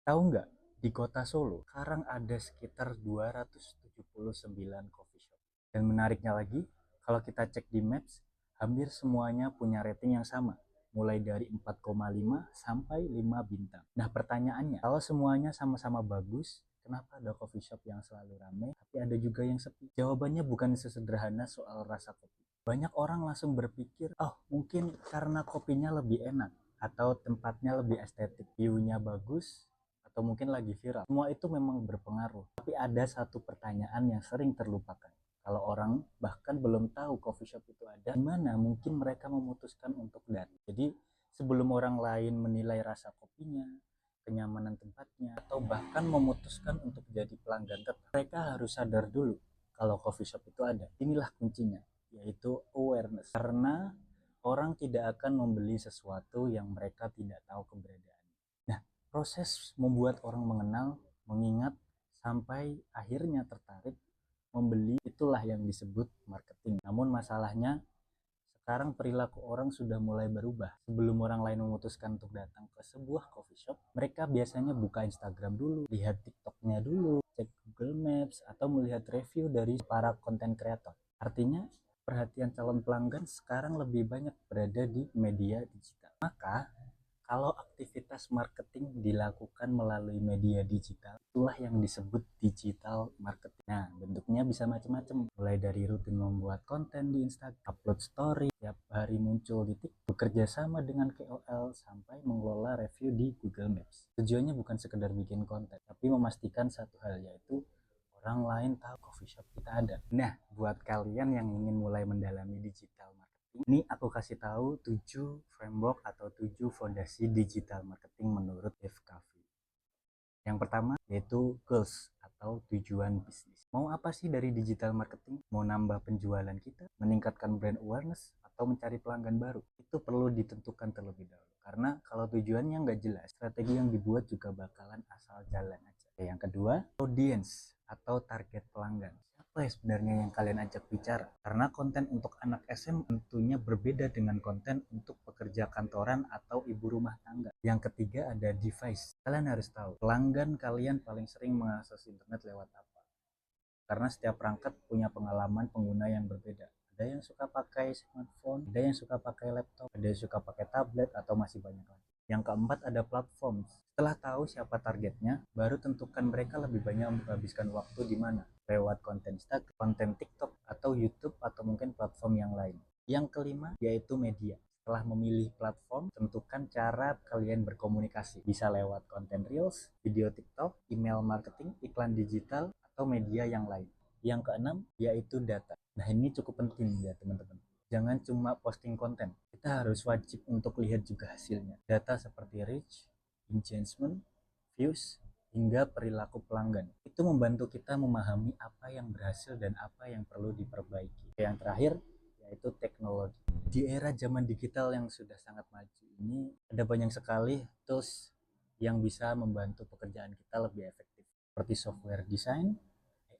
Tahu nggak, di kota Solo sekarang ada sekitar 279 coffee shop. Dan menariknya lagi, kalau kita cek di Maps, hampir semuanya punya rating yang sama, mulai dari 4,5 sampai 5 bintang. Nah, pertanyaannya, kalau semuanya sama-sama bagus, kenapa ada coffee shop yang selalu ramai, tapi ada juga yang sepi? Jawabannya bukan sesederhana soal rasa kopi. Banyak orang langsung berpikir, oh mungkin karena kopinya lebih enak, atau tempatnya lebih estetik, view-nya bagus, atau mungkin lagi viral. Semua itu memang berpengaruh. Tapi ada satu pertanyaan yang sering terlupakan. Kalau orang bahkan belum tahu coffee shop itu ada, gimana mungkin mereka memutuskan untuk datang? Jadi sebelum orang lain menilai rasa kopinya, kenyamanan tempatnya, atau bahkan memutuskan untuk jadi pelanggan tetap, mereka harus sadar dulu kalau coffee shop itu ada. Inilah kuncinya, yaitu awareness. Karena orang tidak akan membeli sesuatu yang mereka tidak tahu keberadaan. Nah, proses membuat orang mengenal, mengingat, sampai akhirnya tertarik membeli, itulah yang disebut marketing. Namun masalahnya sekarang perilaku orang sudah mulai berubah. Sebelum orang lain memutuskan untuk datang ke sebuah coffee shop, mereka biasanya buka Instagram dulu, lihat TikToknya dulu, cek Google Maps, atau melihat review dari para konten kreator. Artinya, perhatian calon pelanggan sekarang lebih banyak berada di media digital. Maka, kalau aktivitas marketing dilakukan melalui media digital, itulah yang disebut digital marketing. Nah, bentuknya bisa macam-macam, mulai dari rutin membuat konten di Instagram, upload story, tiap hari muncul di TikTok, bekerja sama dengan KOL, sampai mengelola review di Google Maps. Tujuannya bukan sekedar bikin konten, tapi memastikan satu hal, yaitu orang lain tahu coffee shop kita ada. Nah, buat kalian yang ingin mulai mendalami digital marketing, ini aku kasih tahu 7 framework atau 7 fondasi digital marketing menurut Dave Caffey. Yang pertama yaitu goals atau tujuan bisnis. Mau apa sih dari digital marketing? Mau nambah penjualan kita, meningkatkan brand awareness, atau mencari pelanggan baru? Itu perlu ditentukan terlebih dahulu. Karena kalau tujuannya nggak jelas, strategi yang dibuat juga bakalan asal jalan aja. Yang kedua, audience atau target pelanggan. Apa ya sebenarnya yang kalian ajak bicara? Karena konten untuk anak SM tentunya berbeda dengan konten untuk pekerja kantoran atau ibu rumah tangga. Yang ketiga ada device. Kalian harus tahu, pelanggan kalian paling sering mengakses internet lewat apa? Karena setiap perangkat punya pengalaman pengguna yang berbeda. Ada yang suka pakai smartphone, ada yang suka pakai laptop, ada yang suka pakai tablet, atau masih banyak lagi. Yang keempat ada platform. Setelah tahu siapa targetnya, baru tentukan mereka lebih banyak menghabiskan waktu di mana. Lewat konten Instagram, konten TikTok, atau YouTube, atau mungkin platform yang lain. Yang kelima yaitu media. Setelah memilih platform, tentukan cara kalian berkomunikasi. Bisa lewat konten Reels, video TikTok, email marketing, iklan digital, atau media yang lain. Yang keenam yaitu data. Nah, ini cukup penting ya teman-teman. Jangan cuma posting konten. Kita harus wajib untuk lihat juga hasilnya. Data seperti reach, engagement, views, hingga perilaku pelanggan. Itu membantu kita memahami apa yang berhasil dan apa yang perlu diperbaiki. Yang terakhir yaitu teknologi. Di era zaman digital yang sudah sangat maju ini, ada banyak sekali tools yang bisa membantu pekerjaan kita lebih efektif, seperti software design,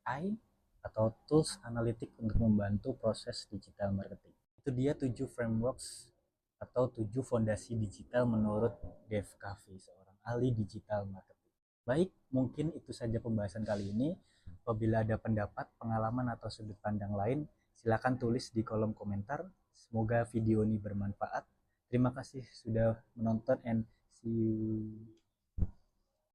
AI, atau tools analitik untuk membantu proses digital marketing. Itu dia 7 frameworks atau 7 fondasi digital menurut Dave Caffey, seorang ahli digital marketing. Baik, mungkin itu saja pembahasan kali ini. Apabila ada pendapat, pengalaman, atau sudut pandang lain, silakan tulis di kolom komentar. Semoga video ini bermanfaat. Terima kasih sudah menonton and see you.